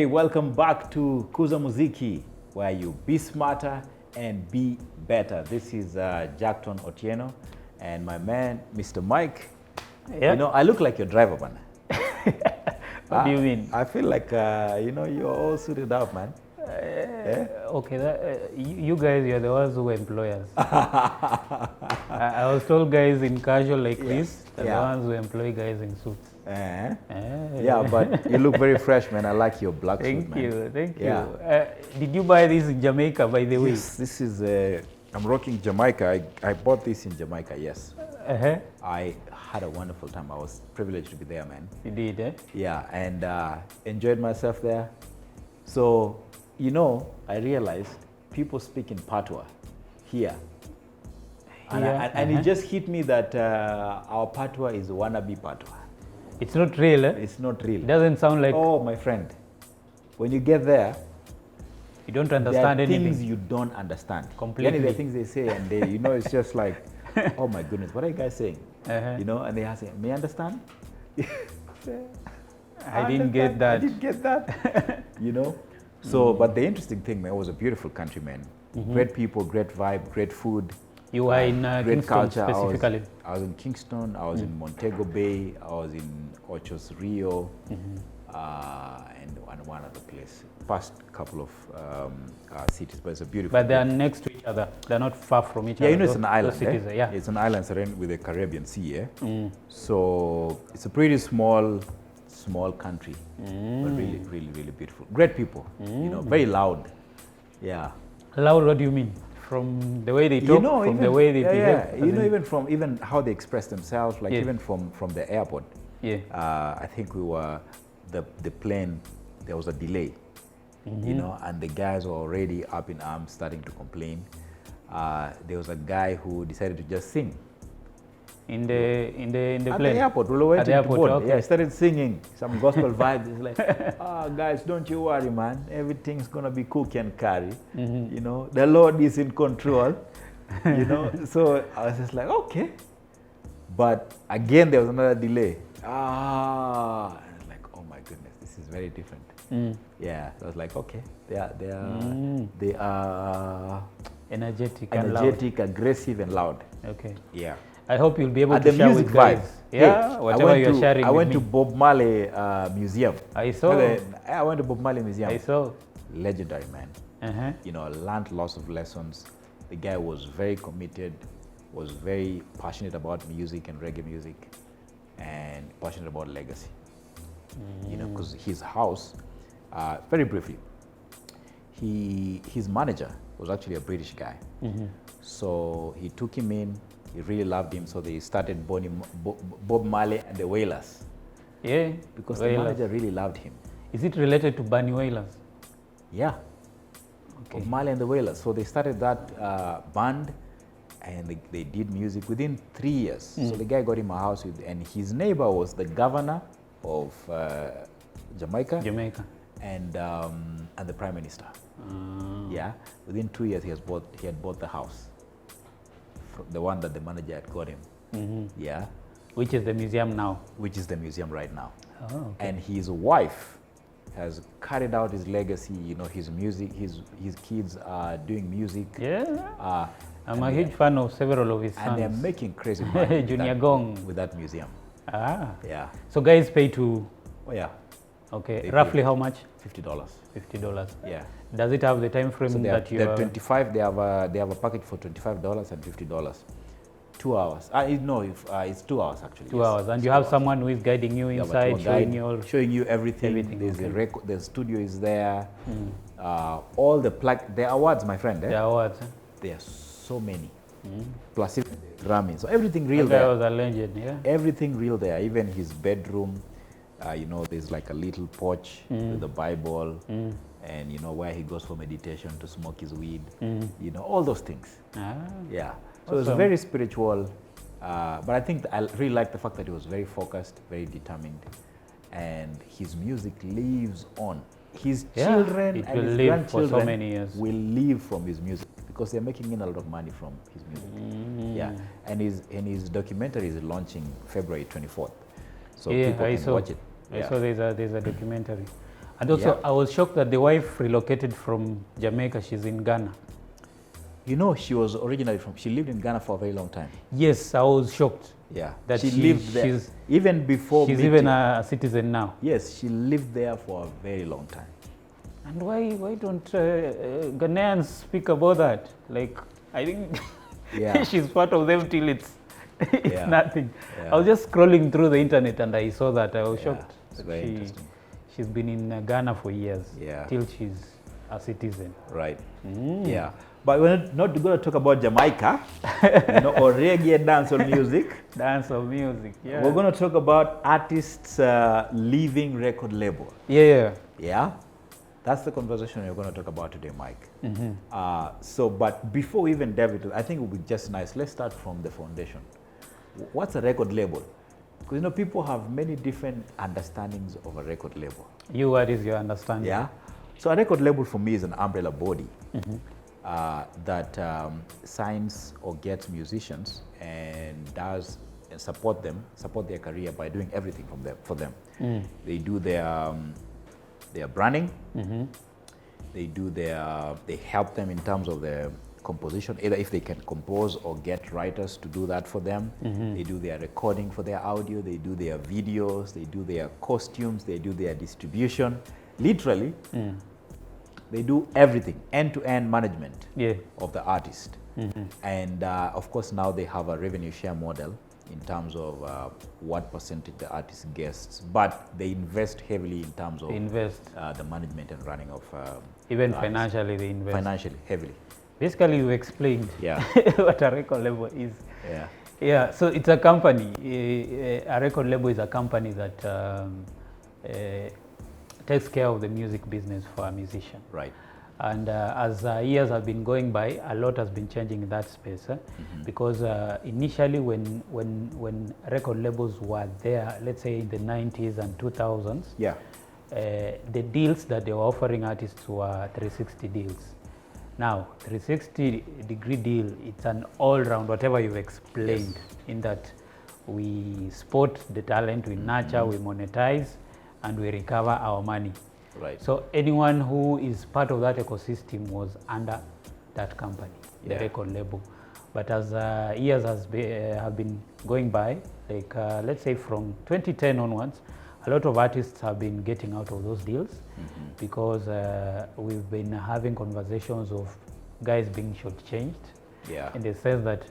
welcome back to KUZA MZIKI, where you be smarter and be better. This is Jacktone Otieno and my man, Mr. Mike. Yeah. You know, I look like your driver, man. What do you mean? I feel like, you know, you're all suited up, man. Okay, you guys, you're the ones who employ us. I was told guys in casual like this, are the ones who employ guys in suits. Yeah, but you look very fresh, man. I like your black suit, man. Thank you. Did you buy this in Jamaica, by the way? Yes, this is, I'm rocking Jamaica. I bought this in Jamaica, yes. I had a wonderful time. I was privileged to be there, man. You did, eh? Yeah, and enjoyed myself there. So, you know, I realized people speak in patois here. And it just hit me that our patois is wannabe patois. It's not real, eh? It's not real. It doesn't sound like... Oh, my friend, when you get there, you don't understand anything. There are things you don't understand. Completely. There are things they say and they, you know, it's just like, oh my goodness, what are you guys saying? You know, and they are saying, may I understand? I didn't get that. I didn't get that. You know? So, but the interesting thing, man, it was a beautiful country, man. Great people, great vibe, great food. You were in great Kingston culture. specifically? I was in Kingston, I was in Montego Bay, I was in Ochos Rio, and one other place. Past couple of cities, but it's a beautiful But they are next to each other. They're not far from each other. Yeah, you know, it's an island. Cities, yeah, it's an island surrounded with the Caribbean Sea. So it's a pretty small country, but really, really, really beautiful. Great people. You know, very loud. Yeah. Loud? What do you mean? From the way they talk, you know, from the way they behave? Yeah, you know, even how they express themselves, like even from the airport. Yeah. I think we were, the plane, there was a delay, you know, and the guys were already up in arms starting to complain. There was a guy who decided to just sing. In the plane? At the airport, we went to board. Okay. Yeah, he started singing some gospel vibes. It's like, guys, don't you worry, man. Everything's gonna be cook and carry. You know, the Lord is in control. You know, so I was just like, okay. But again, there was another delay. And I was like, oh my goodness, this is very different. Yeah, so I was like, okay, they are energetic, aggressive, and loud. Okay. Yeah. I hope you'll be able to share with guys. Yeah, whatever you're sharing. I went to Bob Marley Museum. I saw. I went to Bob Marley Museum. I saw. Legendary, man. You know, I learned lots of lessons. The guy was very committed, was very passionate about music and reggae music, and passionate about legacy. You know, because his house, very briefly, his manager was actually a British guy. So he took him in. He really loved him, so they started Bob Marley and the Wailers. Yeah, because the manager really loved him. Is it related to Bunny Wailers? Yeah. Okay. Bob Marley and the Wailers. So they started that band, and they did music within 3 years. So the guy got him a house and his neighbor was the governor of Jamaica. And the prime minister. Yeah. Within 2 years, he had bought the house. The one that the manager had got him. Yeah. Which is the museum now. Which is the museum right now. Oh, okay. And his wife has carried out his legacy, you know, his music, his kids are doing music. Yeah. I'm a huge fan of several of his sons. And they're making crazy money Junior Gong. With that museum. Yeah. So guys pay to... Oh, yeah. Okay. They roughly how much? $50. $50. Yeah. Does it have the time frame so that you have? 25. They have a package for $25 and $50. 2 hours. No, it's 2 hours actually. 2 hours, and you have someone who is guiding you inside, showing you everything. There's a record. The studio is there. All the awards, my friend. The awards. There are so many. Plus even the Grammy. So everything real there. That was a legend, yeah. Everything real there. Even his bedroom. You know, there's like a little porch with the Bible. And you know where he goes for meditation to smoke his weed, you know, all those things. Yeah, so awesome. It's very spiritual, but I think I really like the fact that he was very focused, very determined, and his music lives on. His children and his grandchildren for so many years. Will live from his music because they're making in a lot of money from his music. Yeah, and his documentary is launching February 24th, so people can watch it. I saw there's a documentary. And also, Yeah. I was shocked that the wife relocated from Jamaica. She's in Ghana. You know, she was originally she lived in Ghana for a very long time. Yes, I was shocked. Yeah. That she lived there. Even before she's Mutenyo. even a citizen now. Yes, she lived there for a very long time. And why don't Ghanaians speak about that? Like, I think Yeah. she's part of them till it's Yeah. nothing. Yeah. I was just scrolling through the internet and I saw that. I was shocked. It's very interesting. She's been in Ghana for years. Yeah. Till she's a citizen. Right. Yeah. But we're not going to talk about Jamaica, or reggae dancehall music. Dancehall music, yeah. We're going to talk about artists leaving record label. Yeah. Yeah. That's the conversation we're going to talk about today, Mike. But before we even delve into it, I think it would be just nice. Let's start from the foundation. What's a record label? Because people have many different understandings of a record label. What is your understanding? Yeah. So a record label for me is an umbrella body that signs or gets musicians and support their career by doing everything for them. They do their branding. They help them in terms of their composition, either if they can compose or get writers to do that for them. They do their recording for their audio, they do their videos, they do their costumes, they do their distribution. Literally, they do everything, end-to-end management of the artist. And of course, now they have a revenue share model in terms of what percentage the artist gets, but they invest heavily in terms of the management and running of even financially they invest. Financially, heavily. Basically, you explained what a record label is. Yeah. Yeah, so it's a company. A record label is a company that takes care of the music business for a musician. Right. And as years have been going by, a lot has been changing in that space. Because initially when record labels were there, let's say in the 90s and 2000s, the deals that they were offering artists were 360 deals. Now, 360-degree deal, it's an all-round, whatever you've explained, in that we support the talent, we nurture, we monetize, and we recover our money. Right. So anyone who is part of that ecosystem was under that company, the record label. But as years have been going by, like let's say from 2010 onwards, a lot of artists have been getting out of those deals because we've been having conversations of guys being shortchanged in the sense that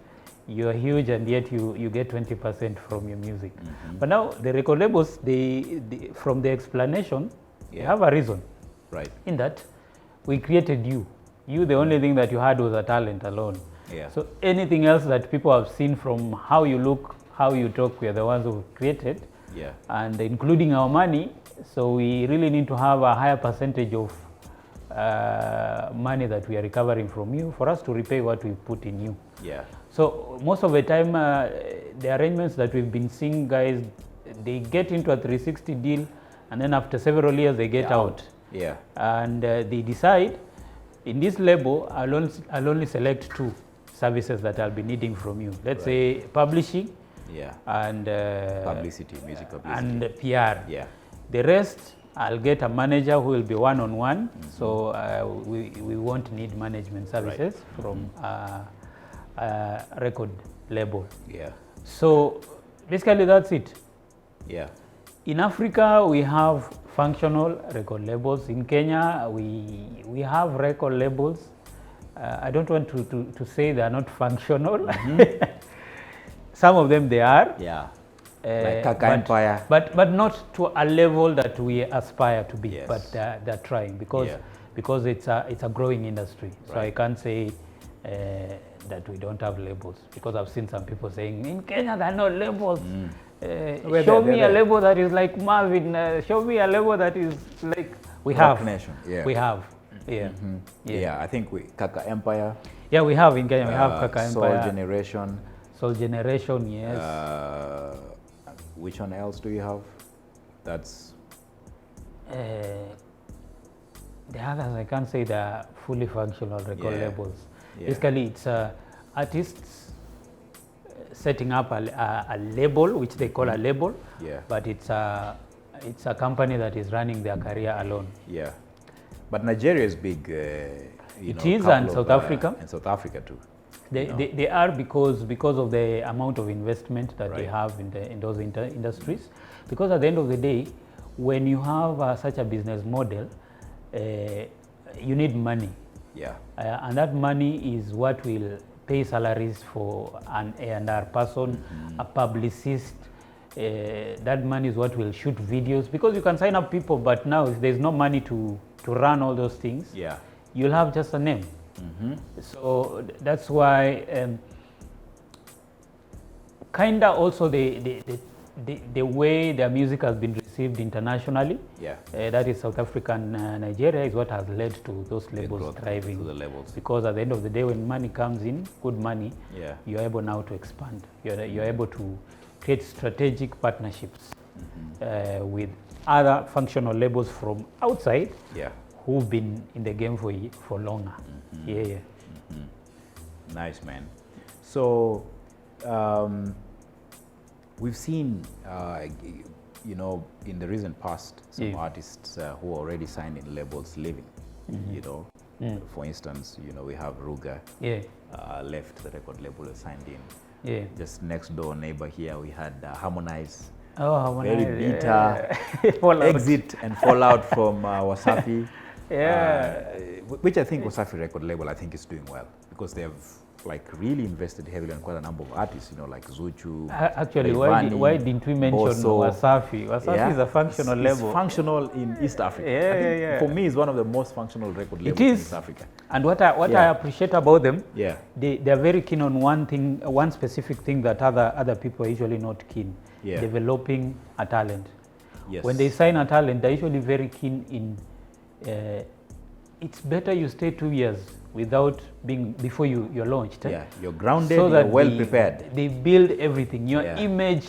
you're huge and yet you get 20% from your music. But now the record labels, they from the explanation, they have a reason. Right. In that, we created you. You, the only thing that you had was a talent alone. Yeah. So anything else that people have seen from how you look, how you talk, we are the ones who created. Yeah. And including our money. So we really need to have a higher percentage of money that we are recovering from you for us to repay what we put in you. Yeah. So most of the time, the arrangements that we've been seeing, guys, they get into a 360 deal, and then after several years, they get out. Yeah. And they decide, in this label, I'll only select 2 services that I'll be needing from you. Let's say publishing. Yeah. And publicity, music publicity. And PR. Yeah. The rest, I'll get a manager who will be one-on-one. So we won't need management services from a record label. Yeah. So basically that's it. Yeah. In Africa, we have functional record labels. In Kenya, we have record labels. I don't want to say they are not functional. Some of them they are. Yeah. Like Kaka Empire. But not to a level that we aspire to be. Yes. But they're trying because it's a growing industry. So I can't say that we don't have labels, because I've seen some people saying in Kenya there are no labels. Show me a label that is like Marvin. Show me a label that is like we have. Nation. Yeah. We have. Yeah. Yeah. I think Kaka Empire. Yeah, we have in Kenya. We have Kaka Empire. Soul Generation. Soul Generation, yes. Which one else do you have? That's. The others, I can't say they're fully functional record labels. Yeah. Basically, it's artists setting up a label, which they call a label, but it's a it's a company that is running their career alone. Yeah. But Nigeria is big. It is, and South Africa. And South Africa too. They are because of the amount of investment that they have in those industries. Because at the end of the day, when you have such a business model, you need money. Yeah. And that money is what will pay salaries for an A&R person, a publicist. That money is what will shoot videos, because you can sign up people, but now if there's no money to run all those things, you'll have just a name. So that's why kinda also the way their music has been received internationally, that is South Africa and Nigeria, is what has led to those labels thriving. Because at the end of the day, when money comes in, good money, you're able now to expand. You're able to create strategic partnerships with other functional labels from outside who've been in the game for longer. Nice, man. So we've seen, you know, in the recent past, some artists who are already signed in labels leaving. You know, for instance, you know, we have Ruga left the record label and signed in. Just next door neighbor here, we had Harmonize. Very bitter exit and fallout from Wasafi. Which I think Wasafi record label, I think, is doing well, because they have like really invested heavily on quite a number of artists, you know, like Zuchu. Actually, why didn't we mention Wasafi? Wasafi is a functional label. It's functional in East Africa. For me, it's one of the most functional record labels in East Africa. And what I appreciate about them, they are very keen on one specific thing that other people are usually not keen. Developing a talent. When they sign a talent, they're usually very keen in. It's better you stay 2 years before you're launched. You're grounded, so you're well prepared. They build everything, your image,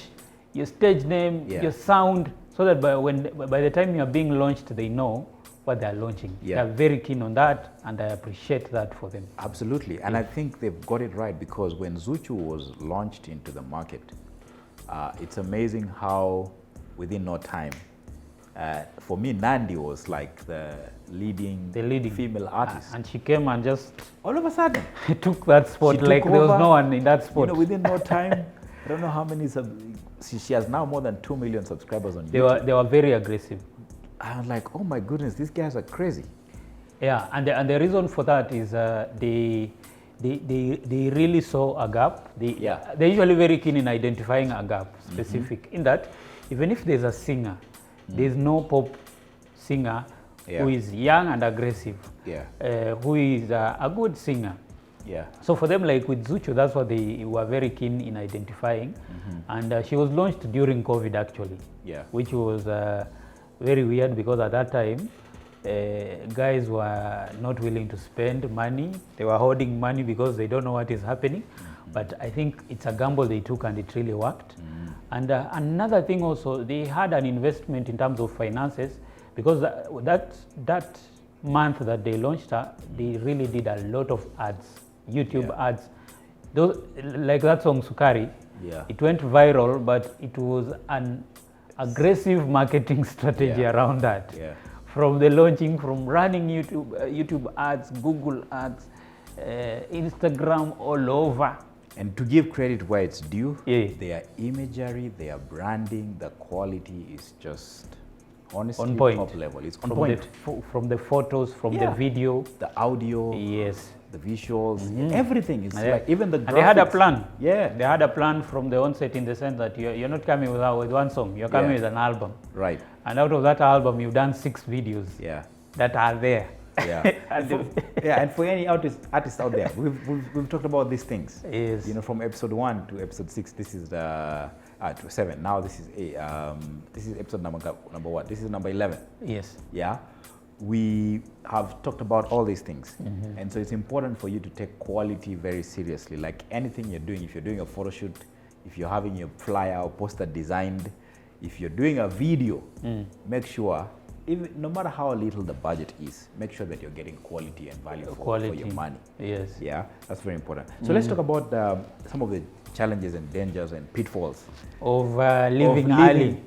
your stage name, your sound, so that by the time you're being launched, they know what they're launching. They're very keen on that, and I appreciate that for them. Absolutely, and I think they've got it right, because when Zuchu was launched into the market, it's amazing how within no time, for me, Nandi was like the leading female artist. And she came and just all of a sudden took that spot, like there was no one in that spot. You know, within no time, I don't know how many, she has now more than 2 million subscribers on YouTube. They were very aggressive. I was like, oh my goodness, these guys are crazy. Yeah, and the reason for that is they really saw a gap. They're usually very keen in identifying a gap specific, in that even if there's a singer, there's no pop singer who is young and aggressive, who is a good singer. So for them, like with Zuchu, that's what they were very keen in identifying. And she was launched during COVID, actually, which was very weird, because at that time, guys were not willing to spend money. They were hoarding money because they don't know what is happening. But I think it's a gamble they took, and it really worked. And another thing also, they had an investment in terms of finances, because that month that they launched her, they really did a lot of ads, YouTube ads. Those, like that song Sukari, it went viral, but it was an aggressive marketing strategy around that. From the launching, from running YouTube ads, Google ads, Instagram, all over. And to give credit where it's due, their imagery, their branding, the quality is just honestly on point. Top level. It's on point. From the photos, from the video, the audio, the visuals, everything. It's like even the graphics. And they had a plan. They had a plan from the onset, in the sense that you're not coming with one song. You're coming with an album. Right. And out of that album, you've done 6 videos. That are there. And for any artist out there, we've talked about these things. You know, from episode 1 to episode 6. This is to 7. Now this is episode number what? This is number 11. We have talked about all these things, and so it's important for you to take quality very seriously. Like anything you're doing, if you're doing a photo shoot, if you're having your flyer or poster designed, if you're doing a video, make sure even no matter how little the budget is, make sure that you're getting quality and value for your money. Yes. Yeah, that's very important. So let's talk about some of the challenges and dangers and pitfalls of leaving,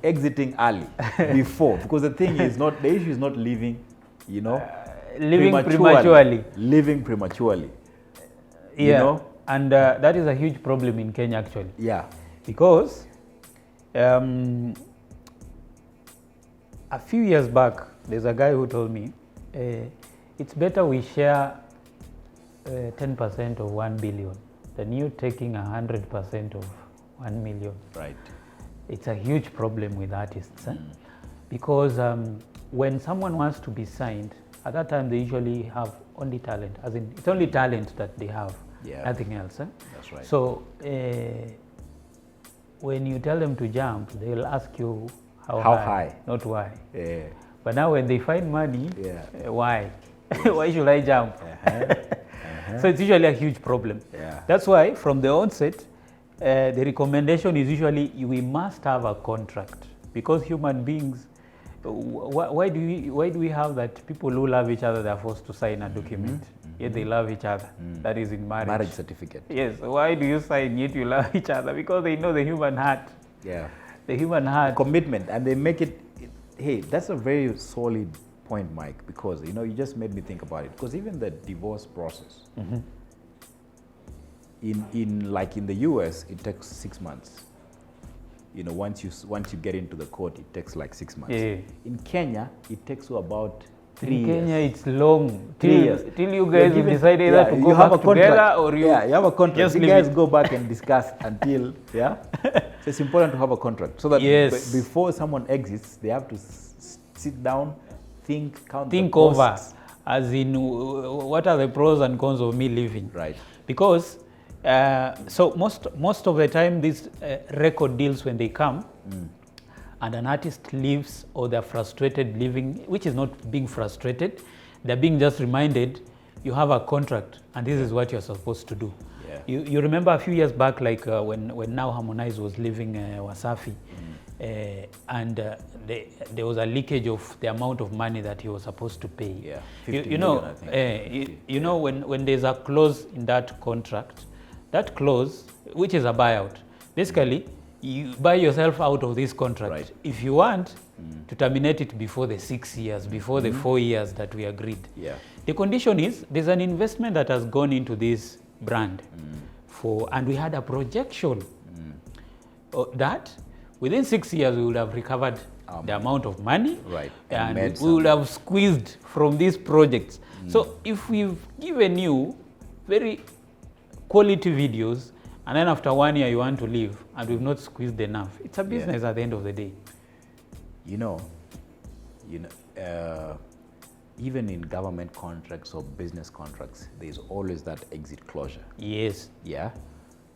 exiting early before, because the thing is not, the issue is not leaving, you know, leaving prematurely. Leaving prematurely. Yeah, you know? And that is a huge problem in Kenya actually. Yeah. Because a few years back, there's a guy who told me, it's better we share 10% of 1 billion than you taking 100% of 1 million. Right. It's a huge problem with artists, because when someone wants to be signed, at that time they usually have only talent, as in it's only talent that they have, nothing else. That's right. So when you tell them to jump, they'll ask you how high, not why. Yeah. But now when they find money, why? Why should I jump? So it's usually a huge problem. Yeah. That's why from the onset, the recommendation is usually we must have a contract, because human beings, why do we have that people who love each other, they're forced to sign a document, yet they love each other? That is in marriage. Marriage certificate. Yes. Why do you sign yet you love each other? Because they know the human heart. Yeah. The human heart. Commitment, and they make it, hey, that's a very solid point, Mike, because, you know, you just made me think about it, because even the divorce process, in the US, it takes 6 months. You know, once you get into the court, it takes like 6 months. Yeah. In Kenya, it takes you about 3 years. In Kenya, it's long. 3 years. Till you guys decide either to go you have back a contract, together or you have a contract. just You leave guys it. go back and discuss until, So it's important to have a contract, so that before someone exits, they have to sit down, think over, costs. as in what are the pros and cons of me leaving. Right. Because so most of the time these record deals, when they come and an artist leaves, or they're frustrated leaving, which is not being frustrated, they're being just reminded you have a contract and this is what you're supposed to do. Yeah. You remember a few years back, like when Now Harmonize was leaving Wasafi, and there was a leakage of the amount of money that he was supposed to pay. Yeah, 50 million, I think. You know, when there's a clause in that contract, that clause, which is a buyout, basically you buy yourself out of this contract. Right. If you want to terminate it before the 6 years, before the 4 years that we agreed. Yeah. The condition is there's an investment that has gone into this brand and we had a projection that within 6 years we would have recovered the amount of money, right, and we would have squeezed from these projects. So if we've given you very quality videos, and then after 1 year you want to leave and we've not squeezed enough, it's a business at the end of the day. You know, even in government contracts or business contracts, there's always that exit closure. Yes. Yeah.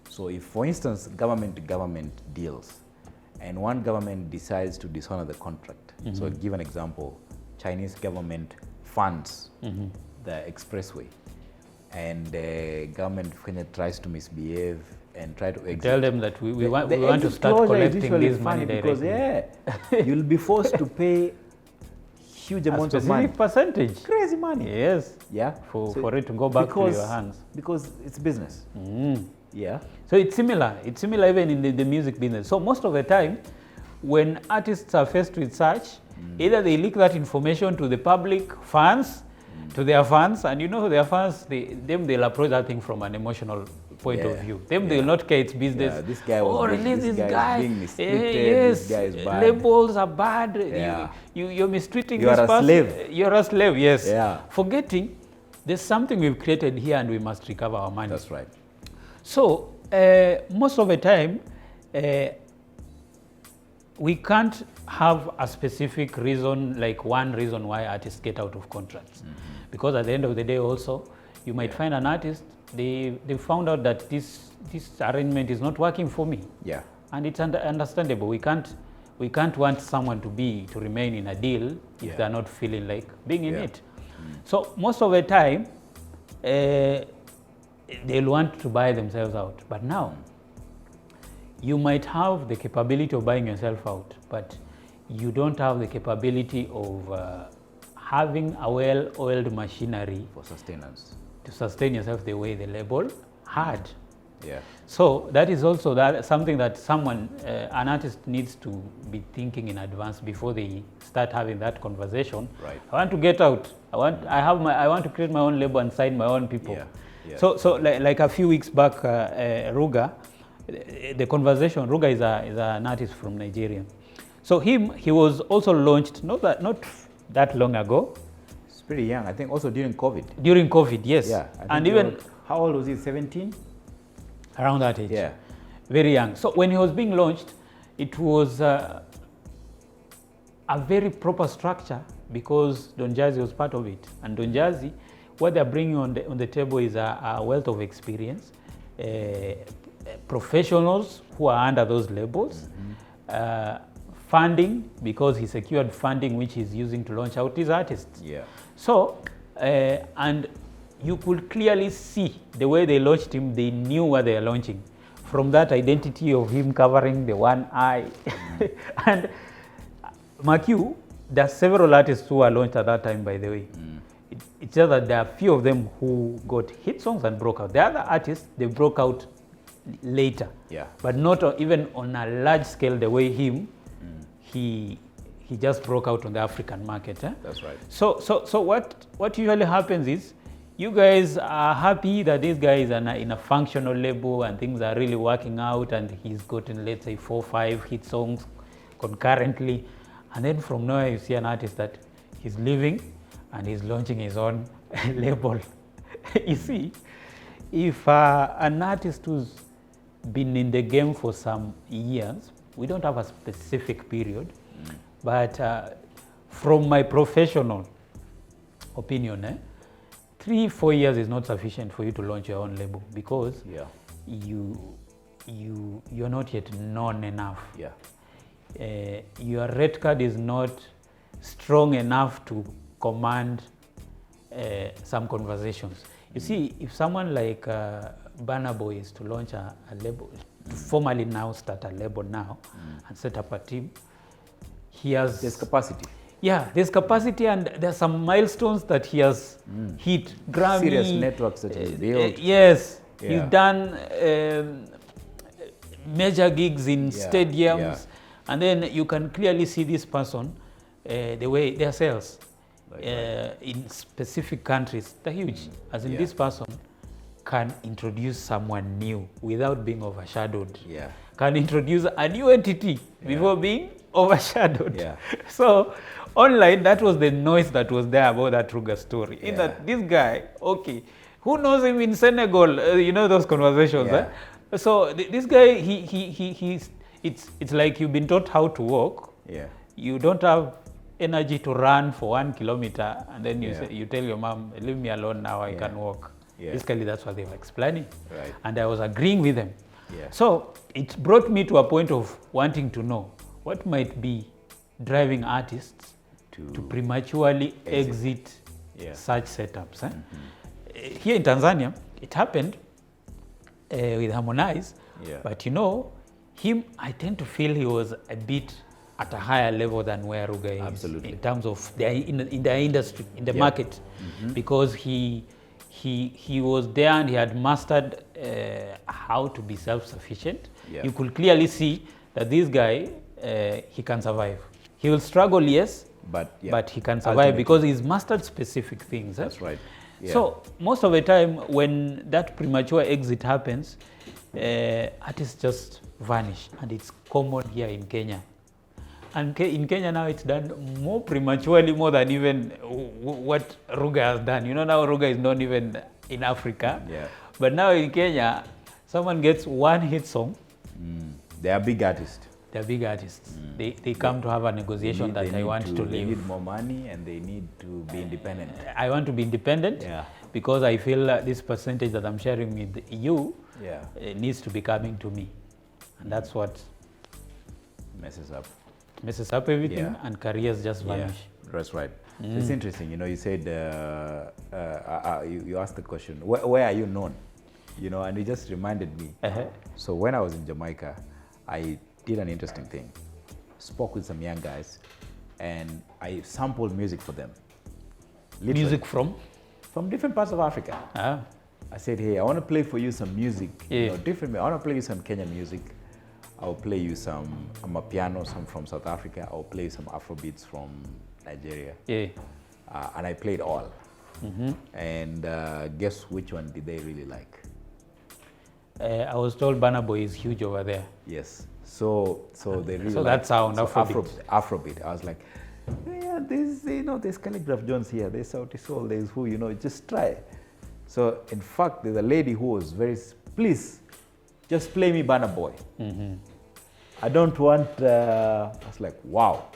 So if, for instance, government to government deals, and one government decides to dishonor the contract. So I'll give an example. Chinese government funds the expressway, and the government of Kenya tries to misbehave and try to exit. Tell them that we want to start collecting this money because you'll be forced to pay huge amounts of money. Percentage. Crazy money. Yes. Yeah. For it to go back to your hands. Because it's business. Yeah. So it's similar. It's similar even in the music business. So most of the time, when artists are faced with such, either they leak that information to the public, fans, to their fans, and you know their fans, they'll approach that thing from an emotional point of view. They'll not care, it's business. Yeah, this guy was release this guy. Being mistreated. Yes, this guy is bad. Labels are bad. Yeah. You're mistreating you this person. You are a slave. You're a slave, yes. Yeah. Forgetting there's something we've created here and we must recover our money. That's right. So most of the time, we can't have a specific reason, like one reason why artists get out of contracts. Because at the end of the day also, you might find an artist, they found out that this arrangement is not working for me. Yeah. And it's understandable. We can't want someone to remain in a deal if they're not feeling like being in it. So most of the time, they'll want to buy themselves out. But now, you might have the capability of buying yourself out, but you don't have the capability of having a well-oiled machinery For sustenance. to sustain yourself the way the label had. Yeah. So that is also something that an artist needs to be thinking in advance before they start having that conversation. Right. I want to get out. I want to create my own label and sign my own people. Yeah. Yeah. So like a few weeks back, Ruga, the conversation. Ruga is an artist from Nigeria. So he was also launched not that long ago. It's pretty young. I think also during COVID. During COVID, yes. Yeah. And even how old was he? 17. around that age. Yeah. Very young. So when he was being launched, it was a very proper structure because Don Jazzy was part of it. And Don Jazzy, what they're bringing on the table is a wealth of experience, professionals who are under those labels, funding, because he secured funding which he's using to launch out his artists. Yeah. So, and you could clearly see the way they launched him, they knew what they are launching. From that identity of him covering the one eye. And mark you, there are several artists who were launched at that time, by the way. It's just that there are few of them who got hit songs and broke out. The other artists, they broke out later. Yeah. But not even on a large scale the way him. He just broke out on the African market. That's right. So what usually happens is, you guys are happy that this guy is in a functional label and things are really working out and he's gotten, let's say, 4 or 5 hit songs concurrently. And then from nowhere you see an artist that he's leaving and he's launching his own label. You see, if an artist who's been in the game for some years, we don't have a specific period, but from my professional opinion, 3-4 years is not sufficient for you to launch your own label because you're not yet known enough. Yeah. Your red card is not strong enough to command some conversations. You see, if someone like Burna Boy is to launch a label, to formally now start a label now and set up a team, there's capacity. Yeah, there's capacity and there's some milestones that he has hit. Grammy. Serious networks that he's built. Yes, he's done major gigs in stadiums. And then you can clearly see this person, the way their sales in specific countries, they're huge. As in this person can introduce someone new without being overshadowed. Yeah. Can introduce a new entity before being overshadowed. Yeah. So online, that was the noise that was there about that Ruga story. In that this guy, okay, who knows him in Senegal? You know those conversations. So this guy, it's like you've been taught how to walk. Yeah. You don't have energy to run for 1 kilometer, and then you tell your mom, leave me alone now, I can walk. Yeah. Basically, that's what they were explaining. Right. And I was agreeing with them. Yeah. So it brought me to a point of wanting to know what might be driving artists to prematurely exit such setups. Here in Tanzania, it happened with Harmonize, but you know, I tend to feel he was a bit at a higher level than where Ruga is. Absolutely. In terms of in the industry, in the market, because he was there and he had mastered how to be self-sufficient. You could clearly see that this guy, he can survive. He will struggle, yes, but he can survive because he's mastered specific things. That's right. Yeah. So most of the time when that premature exit happens, artists just vanish, and it's common here in Kenya. And in Kenya now it's done more prematurely, more than even what Ruga has done. You know, now Ruga is not even in Africa. Yeah. But now in Kenya, someone gets one hit song. They are big artists. They're big artists. They come to have a negoziation that I want to leave. They need more money and they need to be independent. I want to be independent because I feel this percentage that I'm sharing with you needs to be coming to me. And that's what messes up everything, and careers just vanish. That's right. So it's interesting. You know, you said you asked the question, where are you known? You know, and it just reminded me. So when I was in Jamaica, I did an interesting thing. spoke with some young guys, and I sampled music for them. Literally. Music from? From different parts of Africa. Ah. I said, hey, I want to play for you some music, Yeah. different. I want to play you some Kenyan music. I'll play you some Amapiano, some from South Africa. I'll play you some Afrobeats from Nigeria. Yeah. And I played all. And guess which one did they really like? I was told Burna Boy is huge over there. Yes. So they really So liked that sound, Afrobeat. Afrobeat. I was like, yeah, there's Calligraph Jones here, there's Sauti Soul, there's who, just try. So in fact, there's a lady who was please, just play me Burna Boy. I don't want, I was like, wow,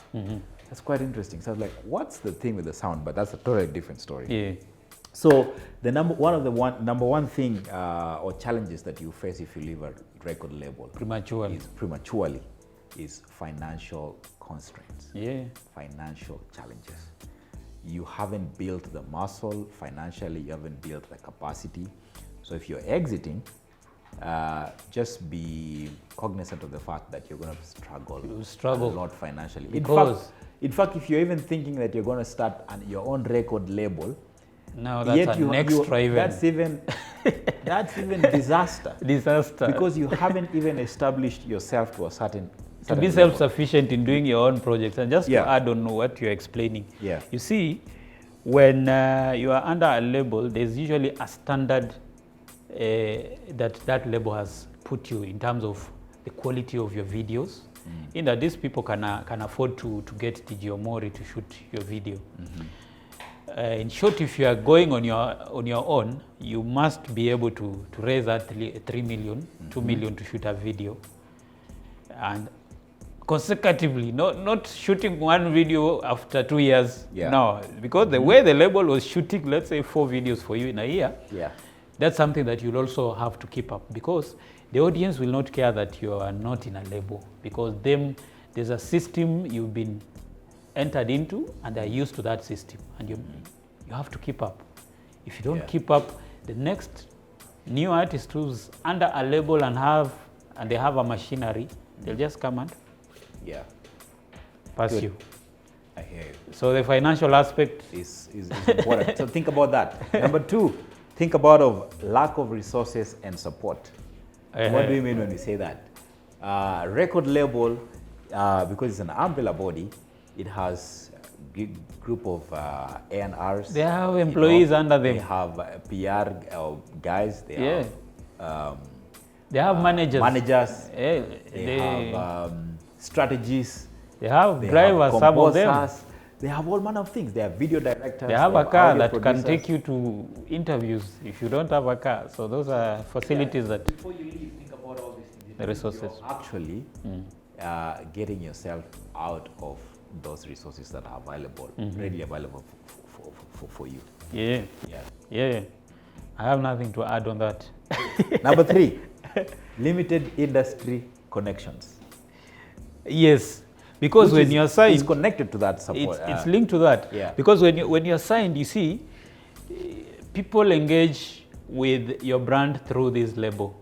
that's quite interesting. So I was like, what's the thing with the sound? But that's a totally different story. Yeah. So the number one thing or challenges that you face if you leave a record label prematurely is financial constraints. Yeah. Financial challenges. You haven't built the muscle financially, you haven't built the capacity. So if you're exiting, just be cognizant of the fact that you're going to struggle a lot financially. In fact, if you're even thinking that you're going to start your own record label, no, that's that's even disaster. Disaster. Because you haven't even established yourself to a certain to be self-sufficient in doing your own projects. And just to add on what you're explaining, you see, when you are under a label, there's usually a standard that label has put you in terms of the quality of your videos. In that these people can afford to get DJ Omori to shoot your video. In short, if you are going on your own, you must be able to raise that 3 million, 2 million to shoot a video, and consecutively, not shooting one video after 2 years. No, because the way the label was shooting, let's say 4 videos for you in a year, that's something that you'll also have to keep up, because the audience will not care that you are not in a label, because there's a system you've been entered into and they're used to that system, and you have to keep up. If you don't keep up, the next new artist who's under a label and they have a machinery, they'll just come and pass you. I hear you. So the financial aspect is important. So think about that. Number 2, think about lack of resources and support. What do you mean when we say that? Record label, because it's an umbrella body, it has a group of A&Rs. They have employees under them. They have PR guys. They have managers. They have strategies. They have drivers, some of them. They have all manner of things. They have video directors. They have a car that can take you to interviews if you don't have a car. So those are facilities that... Before you leave, think about all these things. The resources. You're actually getting yourself out of those resources that are available, readily available for you. Yeah. I have nothing to add on that. Number 3, limited industry connections. Yes, because when you're signed, it's connected to that support. It's linked to that. Because when you're signed, you see, people engage with your brand through this label.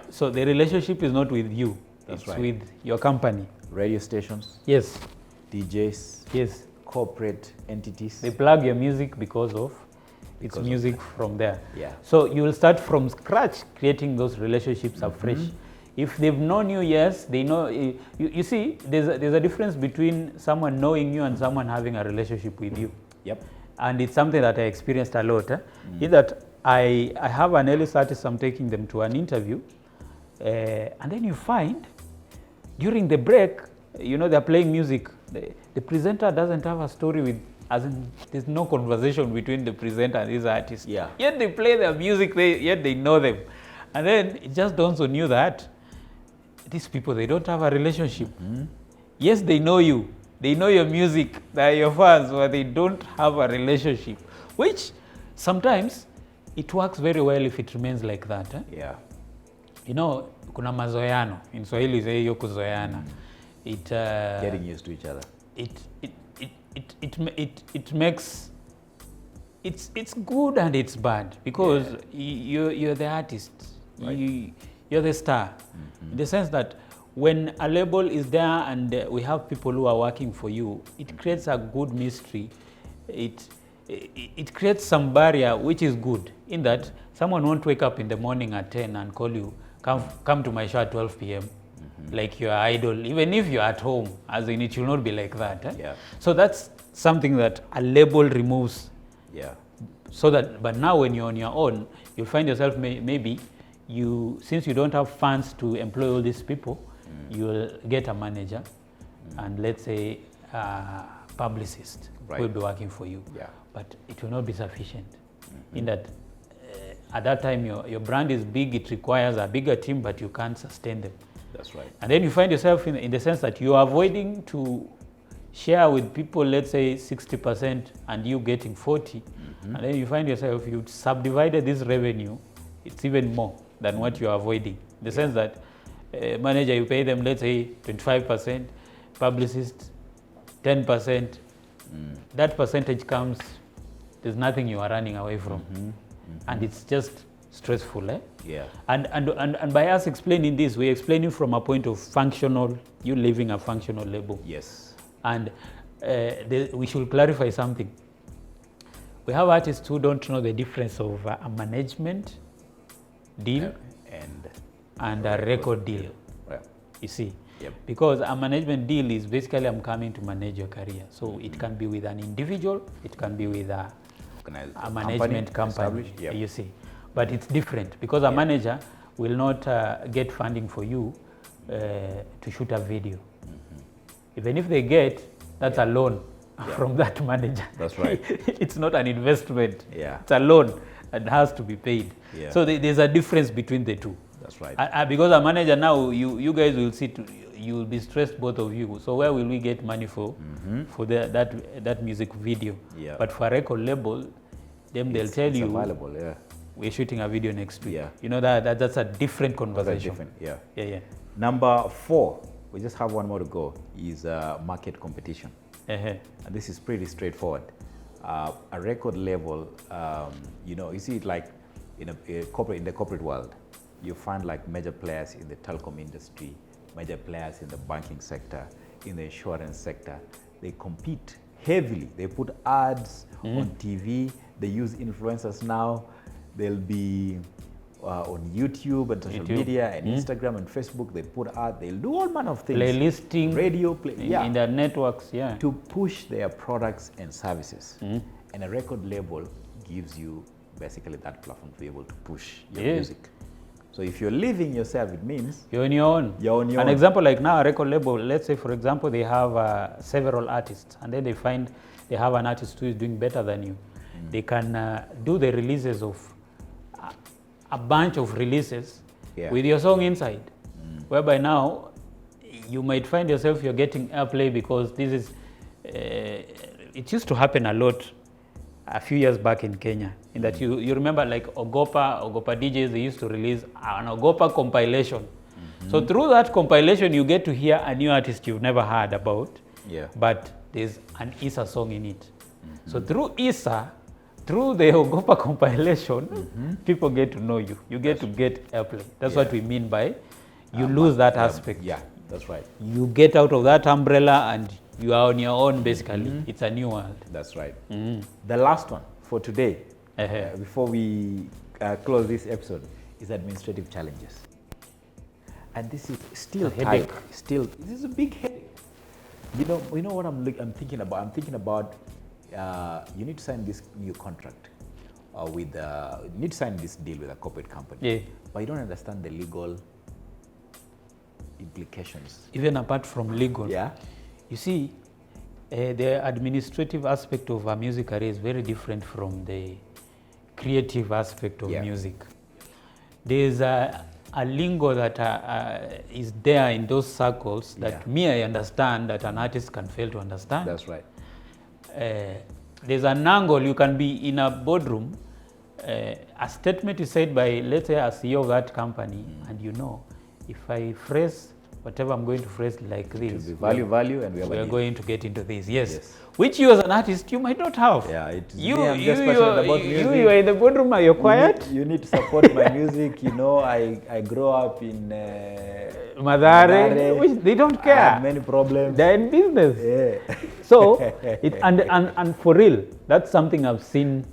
So the relationship is not with you. It's with your company. Radio stations. Yes. DJs. Yes. Corporate entities. They plug your music because it's music from there. So you will start from scratch creating those relationships afresh. If they've known you, yes, they know. You see, there's a difference between someone knowing you and someone having a relationship with you. And it's something that I experienced a lot. Is that I have an early artist, I'm taking them to an interview, and then you find during the break, they're playing music. The presenter doesn't have a story with, as in, there's no conversation between the presenter and this artist. Yet they play their music, yet they know them. And then it just dawns on you that these people, they don't have a relationship. Yes, they know you. They know your music. They're your fans, but they don't have a relationship. Which sometimes it works very well if it remains like that. Kuna mazoeano. In Swahili, say yo kuzoeana. Getting used to each other. It makes it's good and it's bad, because you're the artist. You're the star. In the sense that when a label is there and we have people who are working for you, it creates a good mystery. It creates some barrier, which is good, in that someone won't wake up in the morning at 10 and call you, come to my show at 12 p.m. Like you're idle, even if you're at home, as in it will not be like that. Yeah. So that's something that a label removes. Yeah. So that, but now when you're on your own, you'll find yourself maybe since you don't have funds to employ all these people, you'll get a manager and let's say a publicist who will be working for you. Yeah. But it will not be sufficient in that at that time your brand is big, it requires a bigger team, but you can't sustain them. That's right. And then you find yourself in the sense that you are avoiding to share with people, let's say 60% and you getting 40. And then you find yourself, you subdivided this revenue, it's even more than what you are avoiding. In the sense that manager, you pay them, let's say 25%, publicist 10%. That percentage comes, there's nothing you are running away from. And it's just stressful. Yeah. And by us explaining this, we're explaining from a point of functional, you living a functional label. Yes. And we should clarify something. We have artists who don't know the difference of a management deal and a record deal. Yeah. You see? Yep. Because a management deal is basically I'm coming to manage your career. So it can be with an individual, it can be with a management company, yep. You see. But it's different because a manager will not get funding for you to shoot a video. Even if they get, that's a loan from that manager. That's right. It's not an investment. Yeah. It's a loan and has to be paid. Yeah. So there's a difference between the two. That's right. Because a manager now, you guys will see, you will be stressed, both of you. So where will we get money for that music video? Yeah. But for a record label, they'll tell you, available, yeah. We're shooting a video next week. Yeah. You know that's a different conversation. That's different, yeah. Yeah. Number 4, we just have one more to go, is market competition. And this is pretty straightforward. A record label, you see it like in the corporate world. You find like major players in the telecom industry, major players in the banking sector, in the insurance sector. They compete heavily. They put ads on TV. They use influencers now. They'll be on YouTube and social media and Instagram and Facebook. They put ads. They'll do all manner of things. Playlisting. Radio, in their networks, to push their products and services. And a record label gives you basically that platform to be able to push your music. So if you're living yourself, it means you're on your own. You're on your own. An example like now, a record label, let's say for example, they have several artists and then they find they have an artist who is doing better than you. They can do the releases of a bunch of releases with your song inside, whereby now you might find yourself you're getting airplay because this is, it used to happen a lot a few years back in Kenya, in that you remember like Ogopa DJs, they used to release an Ogopa compilation. So through that compilation, you get to hear a new artist you've never heard about, but there's an Issa song in it. So through Issa, through the Ogopa compilation, people get to know you. You get to get airplay. That's what we mean by you lose that aspect. Yeah, that's right. You get out of that umbrella and you are on your own, basically. It's a new world. That's right. The last one for today, before we close this episode, is administrative challenges. And this is still a headache. This is a big headache. You know what I'm thinking about? I'm thinking about you need to sign this new contract you need to sign this deal with a corporate company. But you don't understand the legal implications. Even apart from legal. You see, the administrative aspect of a music career is very different from the creative aspect of music. There's a lingo that is there in those circles that I understand that an artist can fail to understand. That's right. There's an angle. You can be in a boardroom, a statement is said by, let's say, a CEO of that company, and if I phrase whatever I'm going to phrase like this. Value, and we are going to get into this. Yes. Which you as an artist, you might not have. Yeah, it's I'm just passionate about music. You are in the boardroom, you're quiet. You need to support my music. You know, I grew up in Madare, which they don't care. I have many problems. They're in business. Yeah. So, and for real, that's something I've seen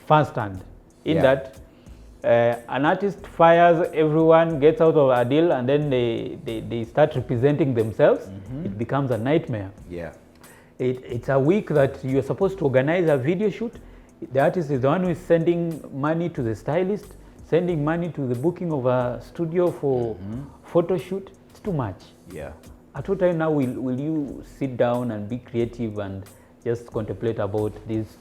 firsthand. In that, an artist fires everyone, gets out of a deal, and then they start representing themselves. It becomes a nightmare. Yeah. It's a week that you're supposed to organize a video shoot. The artist is the one who is sending money to the stylist, sending money to the booking of a studio for photo shoot. It's too much. Yeah. At what time now will you sit down and be creative and just contemplate about this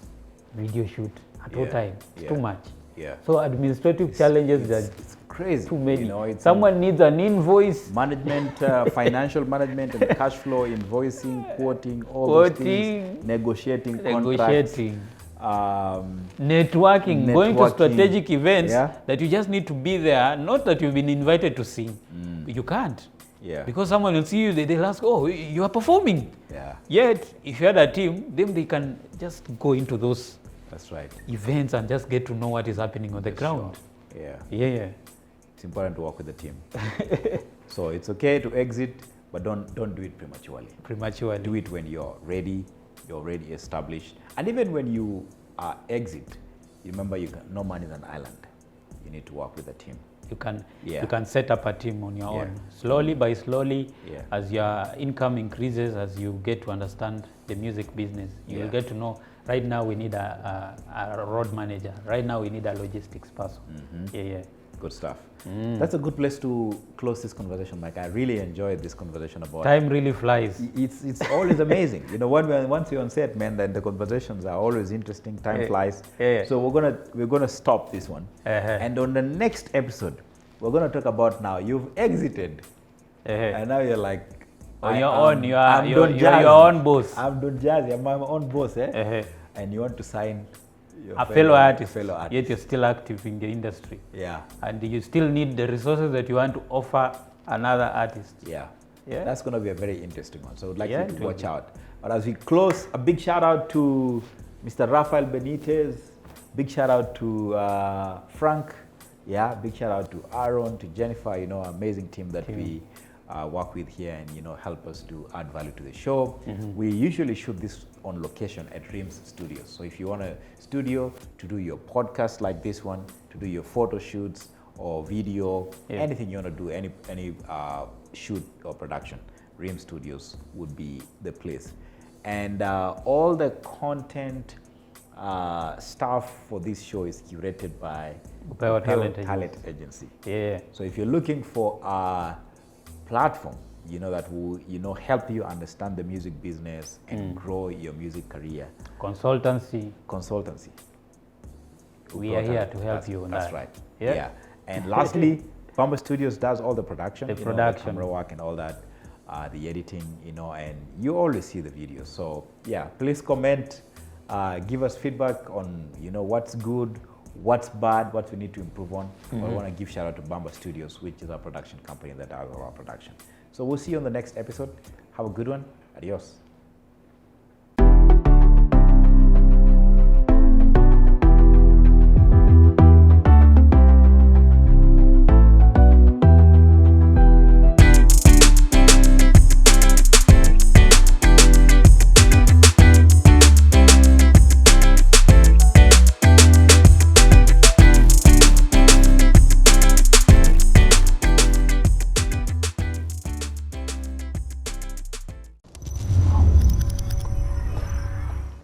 video shoot? At what time? It's too much. Yeah. So administrative challenges are crazy. Too many. You know, someone needs an invoice. Management, financial management and cash flow, invoicing, quoting, all those things, negotiating contracts. Networking, going to strategic events that you just need to be there, not that you've been invited to sing. You can't. Yeah. Because someone will see you, they'll ask, oh, you are performing. Yeah. Yet, if you had a team, then they can just go into those events and just get to know what is happening on the ground. Sure. Yeah. It's important to work with the team. So it's okay to exit, but don't do it prematurely. Do it when you're ready established. And even when you exit, remember no man is an island. You need to work with a team. You can set up a team on your own. Slowly by slowly, as your income increases, as you get to understand the music business, you will get to know, right now we need a road manager. Right now we need a logistics person. Good stuff. That's a good place to close this conversation, Mike. I really enjoyed this conversation about time. Really flies. It's always amazing. You know, once you're on set, man, then the conversations are always interesting. Time flies. So we're gonna stop this one, and on the next episode, we're gonna talk about now you've exited, and now you're like on your own. You're your own boss. I'm doing jazz. I'm my own boss, and you want to sign a fellow artist, yet you're still active in the industry. Yeah. And you still need the resources that you want to offer another artist. Yeah. That's going to be a very interesting one. So I'd like you to watch out. But as we close, a big shout out to Mr. Rafael Benitez. Big shout out to Frank. Yeah. Big shout out to Aaron, to Jennifer, you know, amazing team that we work with here and, you know, help us to add value to the show. We usually shoot this on location at Rims Studios. So if you want a studio to do your podcast like this one, to do your photo shoots or video, anything you want to do, any shoot or production, Rims Studios would be the place. And all the content stuff for this show is curated by Upeo Talent Agency. Yeah. So if you're looking for a platform, you know, that will, you know, help you understand the music business and grow your music career. Consultancy. We are here to help you on that. That's right. Yeah. And lastly, Bamba Studios does all the production. The camera work and all that, the editing, you know, and you always see the videos. So yeah, please comment, give us feedback on, you know, what's good, what's bad, what we need to improve on. I want to give shout out to Bamba Studios, which is our production company that does all our production. So we'll see you on the next episode. Have a good one. Adios.